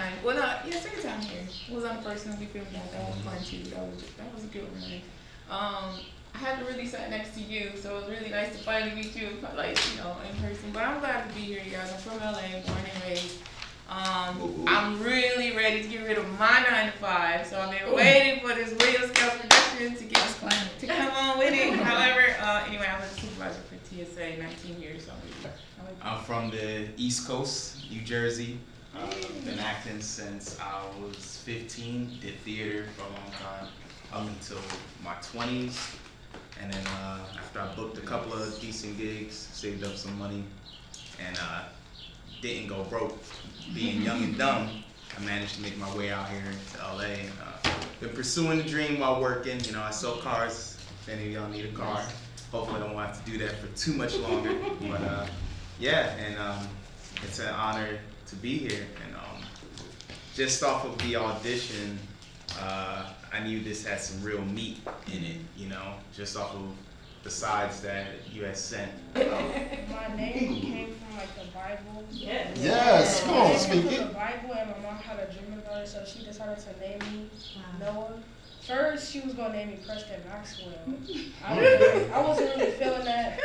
time. Well, no, yeah, second time here. It was on the first one. We filmed that. That was fun too. That was a good one. I haven't really sat next to you, so it was really nice to finally meet you, like, in person. But I'm glad to be here, you guys. I'm from LA, born and raised. I'm really ready to get rid of my 9 to 5, so I've been waiting for this William Scale production to come on with it. However, anyway, I was a supervisor for TSA 19 years, so I'm from the East Coast, New Jersey. Been acting since I was 15, did theater for a long time, up until my 20s. And then after I booked a couple of decent gigs, saved up some money, and didn't go broke. Being young and dumb, I managed to make my way out here to LA, and been pursuing the dream while working. I sell cars. If any of y'all need a car, hopefully I don't have to do that for too much longer. But yeah, and it's an honor to be here. And just off of the audition, I knew this had some real meat in it, just off of the sides that you had sent. My name came from the Bible. Yes, come on, speak it. The Bible, and my mom had a dream about it, so she decided to name me Noah. First, she was gonna name me Preston Maxwell. I wasn't really feeling that.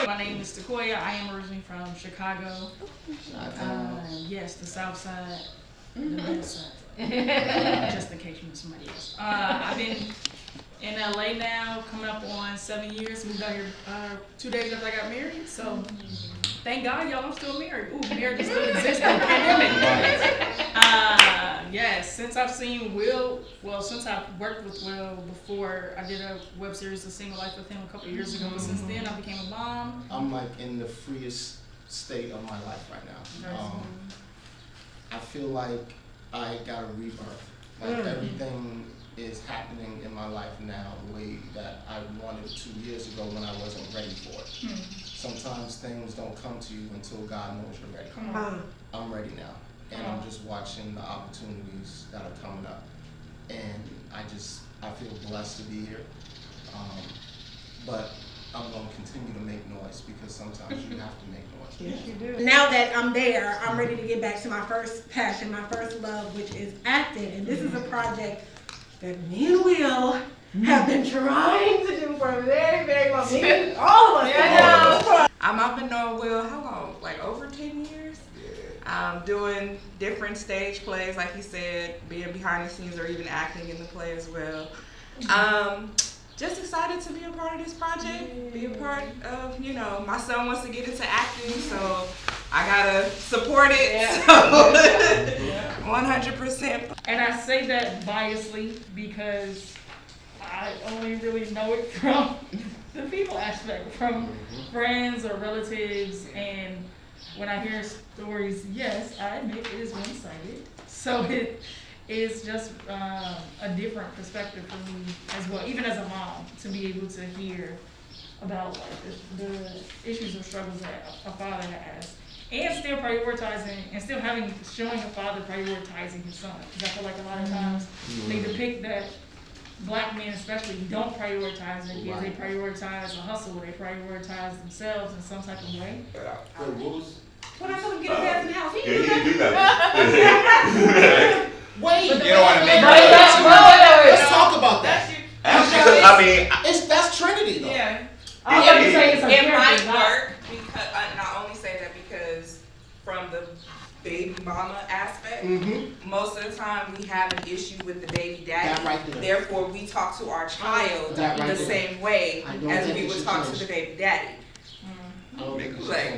My name is Takoya. I am originally from Chicago. Yes, the South Side, the West Side. Just in case you know somebody else. I've been in LA now, coming up on 7 years. Moved out here 2 days after I got married. So thank God, y'all, I'm still married. Ooh, marriage still exists in the pandemic. Yes, since I've seen Will, since I've worked with Will before, I did a web series, A Single Life with him a couple of years ago. But since then, I became a mom. I'm in the freest state of my life right now. I feel like I got a rebirth. Everything is happening in my life now the way that I wanted 2 years ago when I wasn't ready for it. Sometimes things don't come to you until God knows you're ready. I'm ready now, and I'm just watching the opportunities that are coming up, and I feel blessed to be here. But I'm going to continue to make noise because sometimes you have to make noise. Yes, you do. Now that I'm there, I'm ready to get back to my first passion, my first love, which is acting. And this is a project that me and Will have been trying to do for a very, very long time. All of us. I've been knowing Will, how long? Like over 10 years? Doing different stage plays, like he said, being behind the scenes or even acting in the play as well. Just excited to be a part of this project, be a part of, my son wants to get into acting, so I gotta support it. So 100%. And I say that biasly because I only really know it from the people aspect, from friends or relatives. And when I hear stories, yes, I admit it is one-sided. So it is just a different perspective for me as well, even as a mom, to be able to hear about the issues or struggles that a father has, and still prioritizing and still showing a father prioritizing his son. Because I feel like a lot of times they depict that Black men especially don't prioritize their kids. They prioritize a hustle. They prioritize themselves in some type of way. When I told him to get his ass in the house, he didn't do that. Wait, you don't want to make let's talk about that. That's Trinity though. Yeah. It might work because I only say that because from the baby mama aspect, most of the time we have an issue with the baby daddy. Right there. Therefore, we talk to our child the same way as we would talk to the baby daddy.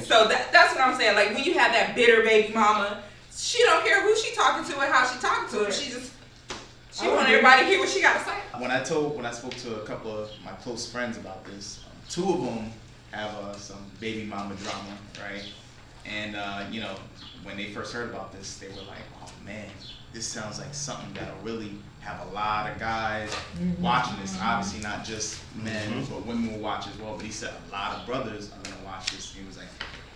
So that's what I'm saying. Like when you have that bitter baby mama, she don't care who she talking to and how she talking to him. She want everybody to hear what she got to say. When I spoke to a couple of my close friends about this, 2 of them have some baby mama drama, right? And when they first heard about this, they were like, "Oh man, this sounds like something that'll really have a lot of guys watching this. Obviously, not just men, but women will watch as well." But he said a lot of brothers are gonna watch this. He was like,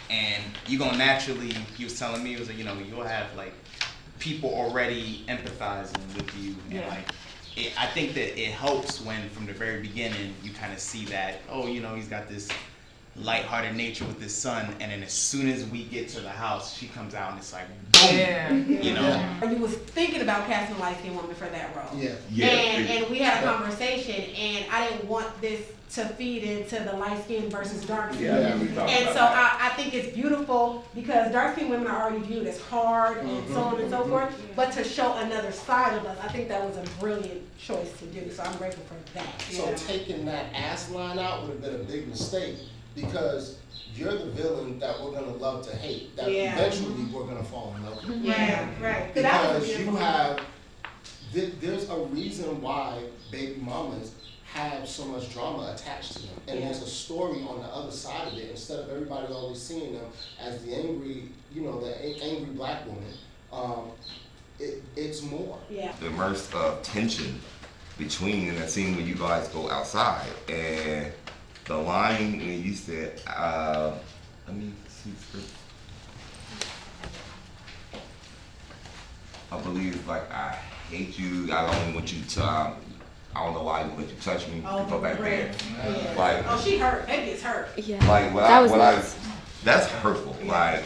and you're gonna naturally. He was telling me, he was like, you'll have like people already empathizing with you, and I think that it helps when from the very beginning you kind of see that, he's got this lighthearted nature with his son, and then as soon as we get to the house, she comes out and it's like boom, Yeah. you know. You was thinking about casting a light-skinned woman for that role. Yeah. And we had a conversation, and I didn't want this to feed into the light-skinned versus dark-skinned. Yeah, we talked And about so that. I think it's beautiful because dark-skinned women are already viewed as hard and so on and so forth. But to show another side of us, I think that was a brilliant choice to do. So I'm grateful for that. So taking that ass line out would have been a big mistake because you're the villain that we're gonna love to hate. That eventually we're gonna fall in love with. Yeah, right. That was Because you beautiful. have, there's a reason why baby mamas have so much drama attached to them, and there's a story on the other side of it. Instead of everybody always seeing them as the angry, the angry black woman, it's more. Yeah. The immense tension between in that scene when you guys go outside and the line when you said, let me see. I believe like I hate you. I don't want you to. I don't know why you want you to touch me. Oh, You go back there. Yeah. Like, Oh, she hurt. Baby is hurt. Yeah. like that's hurtful. Like,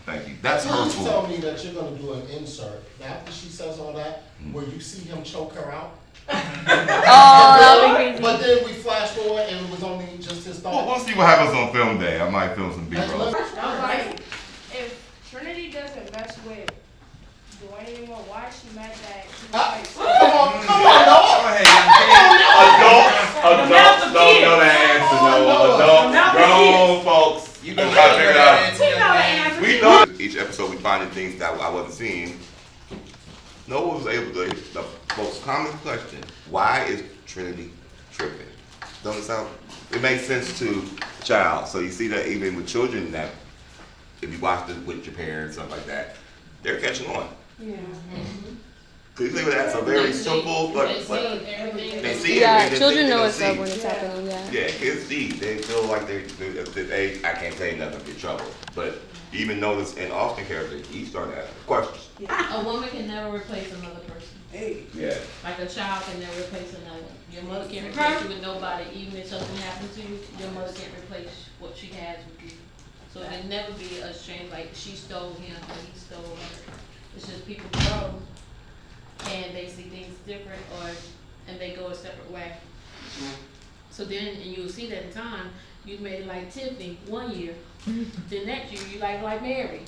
thank you. That's Please hurtful. tell me that you're gonna do an insert after she says all that, where you see him choke her out. Oh, that would be crazy. But then we flash forward and it was only just his Well, thought. we'll see what happens on film day. I might film some B-roll. Like, if Trinity doesn't mess with Dwayne anymore, why is she mad that he was like, Come on, Noah. Go ahead, young Adults don't know the answer, no. Adults, grown folks. kid. You Let's gonna try to figure it out. We know the answer. We know each episode we finding things that I wasn't seeing. Noah was able to, the most common question, why is Trinity tripping? Don't it sound, it makes sense to a child. So you see that even with children that, if you watch it with your parents, something like that, they're catching on. Yeah. Cause you think that's a very simple, but They see everything. they see it. Yeah, and they children think know they'll what's up see. when it's happening, yeah. Yeah, kids see. They feel like they I can't say nothing, get in trouble. But even notice in Austin character, he started asking questions. A woman can never replace another person. Yeah. Like a child can never replace another. Your mother can't replace you with nobody. Even if something happens to you, your mother can't replace what she has with you. So it can never be a strange, like she stole him or he stole her. It's just people grow and they see things different and they go a separate way. So then, and you'll see that in time, you made it like Tiffany 1 year. The next year, you like Mary.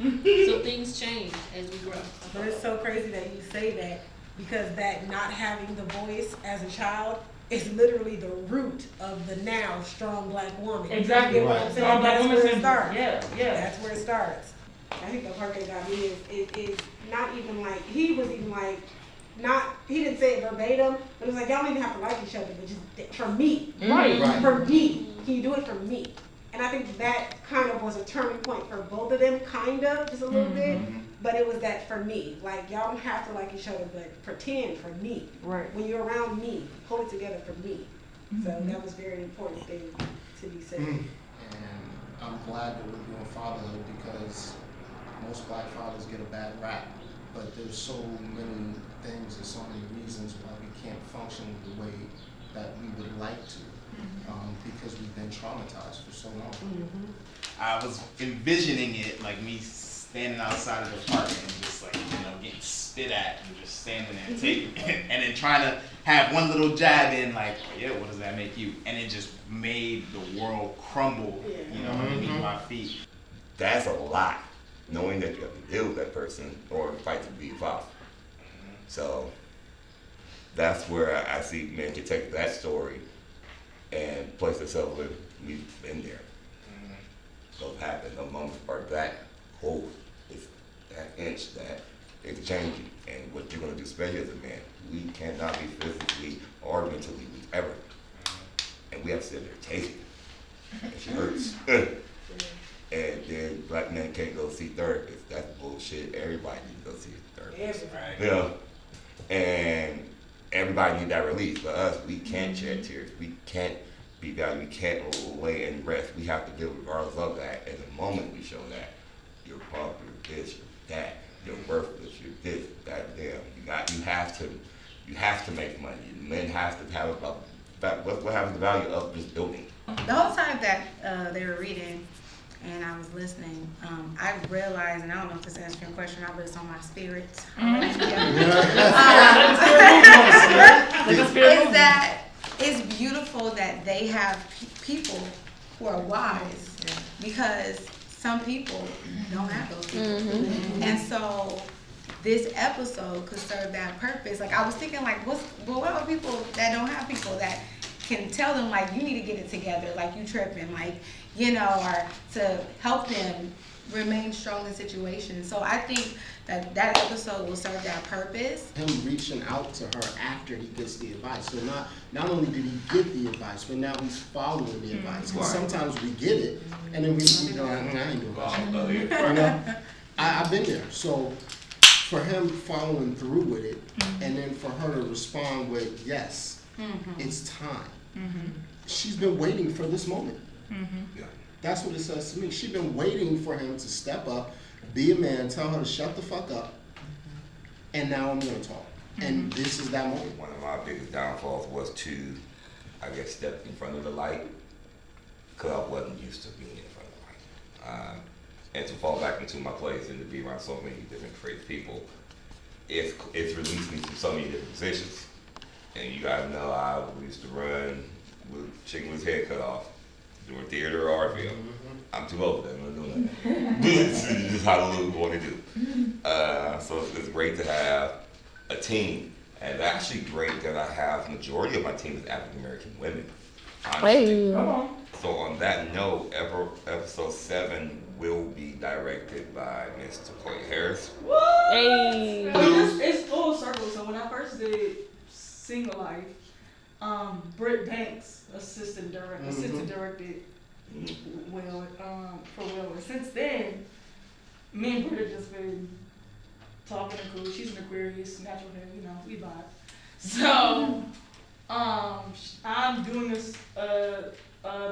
So things change as we grow. But it's so crazy that you say that because that not having the voice as a child is literally the root of the now strong black woman. Exactly. You get what I'm saying? Strong black That's woman where it syndrome. starts. Yeah. That's where it starts. I think the part that got me is not even like, he was even like, he didn't say it verbatim, but it was like, y'all don't even have to like each other, but just for me. Right. For me. Can you do it for me? And I think that kind of was a turning point for both of them, kind of, just a little bit. But it was that for me. Like, y'all don't have to like each other, but pretend for me. Right. When you're around me, hold it together for me. So that was a very important thing to be said. And I'm glad that we're doing fatherhood because most black fathers get a bad rap, but there's so many things and so many reasons why we can't function the way that we would like to, because we've been traumatized for so long. I was envisioning it like me standing outside of the apartment and just like, getting spit at and just standing there taking it and then trying to have one little jab in like, yeah, what does that make you? And it just made the world crumble, underneath my feet. That's a lot, knowing that you have to deal with that person or fight to be a father. So that's where I see men can take that story and place themselves with, we've been there. Those happen, those moments are that close, it's that inch that it can change you. And what you're gonna do, especially as a man, we cannot be physically or mentally weak ever. And we have to sit there and take it. And she hurts. And then black men can't go see therapists. That's bullshit. Everybody needs to go see a therapist. Everybody. And everybody needs that release. But us, we can't shed tears. We can't be valued. We can't lay and rest. We have to deal regardless of that. And the moment we show that, you're punk, you're this, you're that, you're worthless, you're this, that, damn. You have to make money. Men have to have what happens to the value of this building. The whole time that they were reading and I was listening, I realized, and I don't know if this answers your question or not, but it's on my spirit. Is that it's beautiful that they have people who are wise, because some people don't have those people. And so this episode could serve that purpose. Like, I was thinking, like, what are people that don't have people that can tell them, like, you need to get it together, like, you tripping, like, you know, or to help them remain strong in situations. So I think that episode will serve that purpose. Him reaching out to her after he gets the advice. So not only did he get the advice, but now he's following the advice. Because sometimes we get it, and then we go, I ain't doing that. You know? I've been there. So for him following through with it, and then for her to respond with, yes, it's time. She's been waiting for this moment. That's what it says to me. She's been waiting for him to step up, be a man, tell her to shut the fuck up, and now I'm gonna talk. And this is that moment. One of my biggest downfalls was to, I guess, step in front of the light, because I wasn't used to being in front of the light. And to fall back into my place and to be around so many different creative people, it's released me from so many different positions. And you guys know I used to run with chicken with his head cut off, doing theater or art film. I'm too old for that. I'm not doing that. This is just how the little want to do. So it's great to have a team, and it's actually great that I have majority of my team is African American women. Honestly. So on that note, episode 7 will be directed by Mr. Chloe Harris. Hey. It's full circle. So when I first did Single Life, Britt Banks assistant directed Will for Will. And since then, me and Britt have just been talking and cool. She's an Aquarius, natural hair, you know, we vibe. So I'm doing this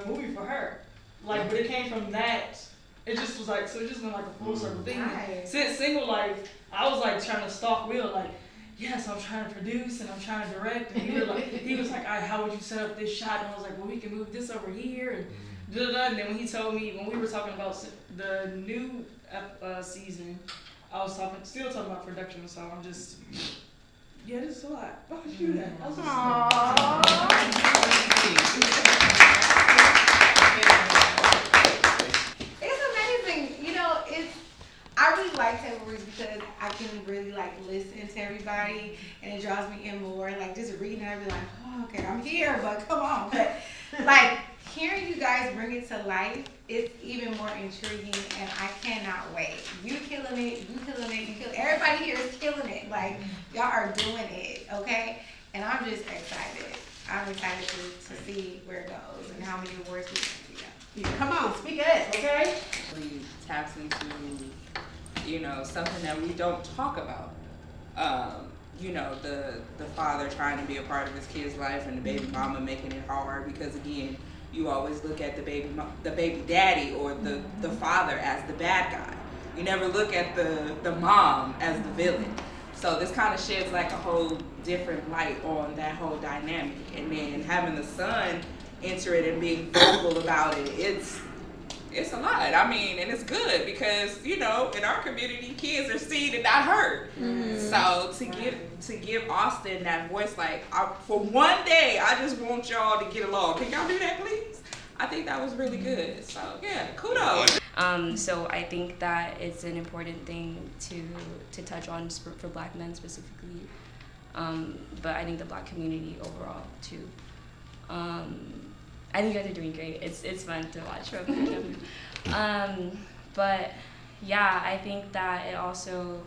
movie for her. Like, but it came from that. It just was like, so it just went like a full circle thing. Nice. Since Single Life, I was like trying to stalk Will, like, yes, I'm trying to produce and I'm trying to direct. And he was like, all right, how would you set up this shot? And I was like, well, we can move this over here. And da-da-da. And then when he told me, when we were talking about the new season, I was still talking about production. So I'm just, yeah, this is a lot. Why would you do that? It's amazing. You know, I really like table reads because I can really like listen to everybody, and it draws me in more. Like, just reading, I'd be like, oh, okay, I'm here, but come on. But like hearing you guys bring it to life, it's even more intriguing, and I cannot wait. You killing it. Everybody here is killing it. Like, y'all are doing it, okay? And I'm just excited. I'm excited to see where it goes and how many awards we can get. Yeah, come on, speak it, okay? Really taps into, you know, something that we don't talk about. You know, the father trying to be a part of his kid's life and the baby mama making it hard, because again, you always look at the baby daddy or the father as the bad guy. You never look at the mom as the villain. So this kind of sheds like a whole different light on that whole dynamic. And then having the son enter it and being vocal about it, it's a lot. I mean, and it's good because, you know, in our community, kids are seen and not heard. So to give Austin that voice, like, for one day, I just want y'all to get along. Can y'all do that, please? I think that was really good. So yeah, kudos. So I think that it's an important thing to touch on for Black men specifically, but I think the Black community overall too. I think you guys are doing great. It's fun to watch from them. But yeah, I think that it also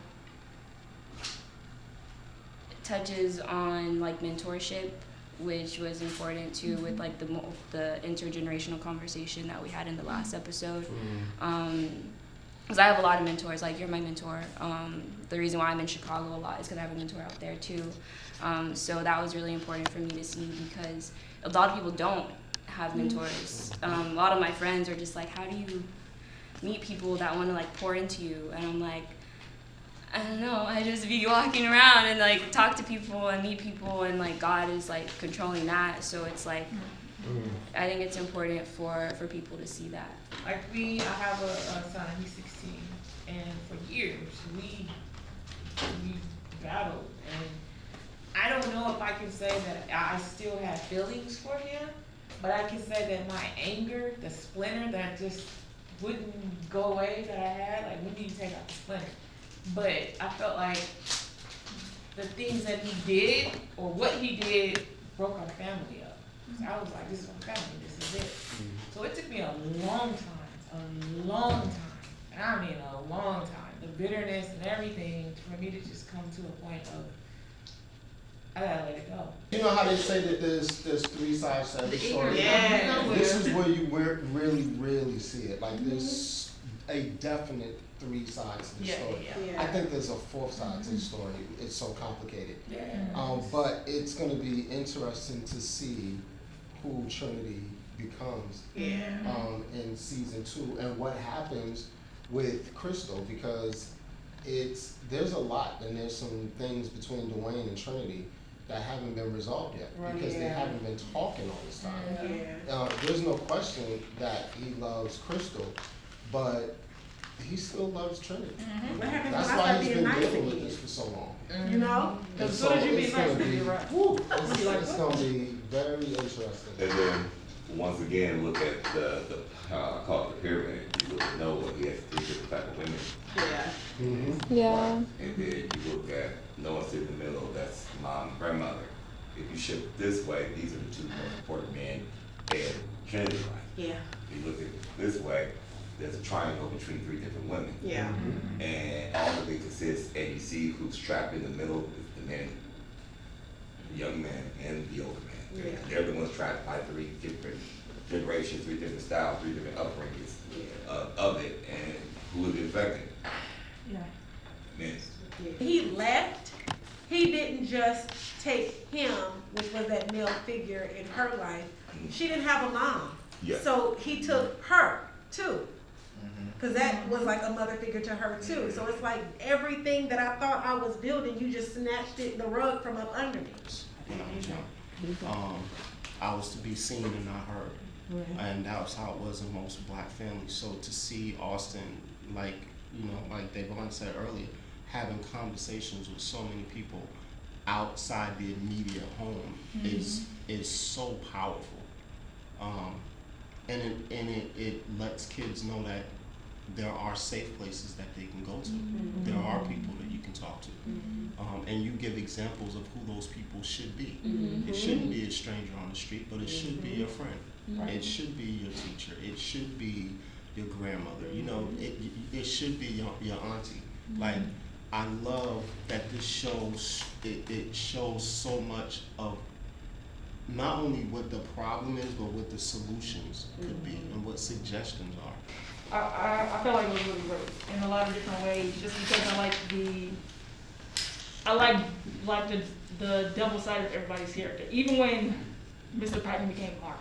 touches on like mentorship, which was important too with like the intergenerational conversation that we had in the last episode. Because I have a lot of mentors. Like, you're my mentor. The reason why I'm in Chicago a lot is because I have a mentor out there too. So that was really important for me to see, because a lot of people don't have mentors. A lot of my friends are just like, how do you meet people that want to like pour into you? And I'm like, I don't know, I just be walking around and like talk to people and meet people, and like God is like controlling that. So it's like I think it's important for people to see that. Like me, I have a son, he's 16, and for years we battled, and I don't know if I can say that I still have feelings for him, but I can say that my anger, the splinter that just wouldn't go away that I had, like we need to take out the splinter. But I felt like the things that he did or what he did broke our family up. So I was like, this is my family, this is it. So it took me a long time, and I mean a long time, the bitterness and everything, for me to just come to a point of, I gotta let it go. You know how they say that there's three sides to every story? Yeah. This is where you really see it. Like there's a definite three sides to the story. Yeah. I think there's a fourth side to the story. It's so complicated. Yeah. But it's gonna be interesting to see who Trinity becomes in season 2 and what happens with Crystal, because there's a lot and there's some things between Dwayne and Trinity that haven't been resolved yet because they haven't been talking all this time. There's no question that he loves Crystal, but he still loves Trinity. What happens That's when I why start he's being been nice dealing with again? this for so long. You know? As soon as you be nice, you're right. It's gonna be very interesting. And then, once again, look at the call it the pyramid. You look at Noah, he has 3 different type of women. Yeah. And then you look at Noah sitting in the middle, that's mom, grandmother. If you shift this way, these are the 2 most important men in Trinity's life. Yeah. If you look at it this way, there's a triangle between 3 different women. Yeah. And all of it consists, and you see who's trapped in the middle is the men, the young man and the older man. Yeah. They're the ones trapped by 3 different generations, 3 different styles, 3 different upbringings of it, and who is affected. Yeah. Men. He left. He didn't just take him, which was that male figure in her life. She didn't have a mom. Yeah. So he took her too. Because that was like a mother figure to her too. So it's like everything that I thought I was building, you just snatched the rug from up under me. I was to be seen and not heard. And that was how it was in most black families. So to see Austin, like Devon said earlier, having conversations with so many people outside the immediate home is so powerful. And it lets kids know that there are safe places that they can go to. There are people that you can talk to. And you give examples of who those people should be. It shouldn't be a stranger on the street, but it should be your friend. It should be your teacher. It should be your grandmother. You know, it should be your auntie. Like, I love that this shows, it shows so much of not only what the problem is, but what the solutions could be and what suggestions are. I felt like it was really great in a lot of different ways, just because I like the double side of everybody's character. Even when Mr. Patton became Mark.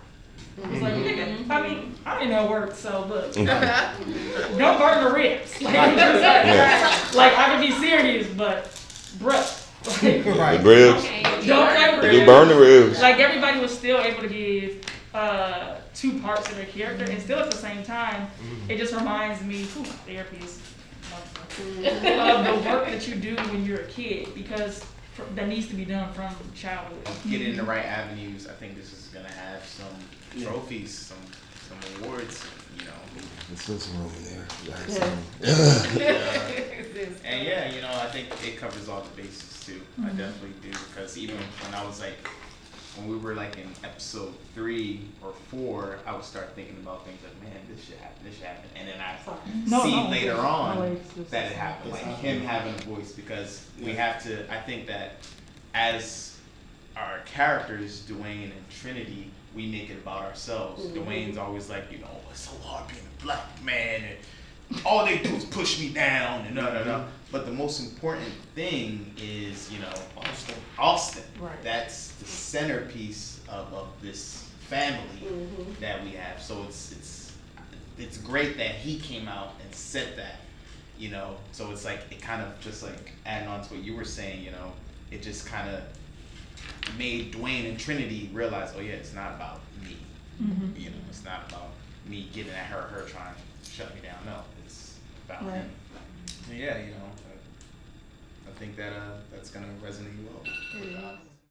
It was like, nigga, I mean, I didn't know it worked, so look, don't burn the ribs. Like I can be serious, but bruh. The ribs. Don't You burn the ribs. Like everybody was still able to give 2 parts of their character, and still at the same time, it just reminds me, therapy is of the work that you do when you're a kid, because that needs to be done from childhood. Get in the right avenues. I think this is gonna have some trophies, some awards. You know. There's still some room in there. And I think it covers all the bases too. I definitely do, because even when we were like in episode 3 or 4, I would start thinking about things like, man, this should happen, and then I see later on that it happened, like him having a voice, because we have to. I think that as our characters, Dwayne and Trinity, we make it about ourselves. Dwayne's always like, it's so hard being a black man, and all they do is push me down, and no. But the most important thing is, Austin. Right. That's the centerpiece of this family that we have. So it's great that he came out and said that, So it's like, it kind of just like adding on to what you were saying, it just kind of made Dwayne and Trinity realize, oh yeah, it's not about me. Mhm. You know, it's not about me getting at her trying to shut me down. No, it's about Right. him. And yeah, you know, I think that that's gonna resonate well. It is.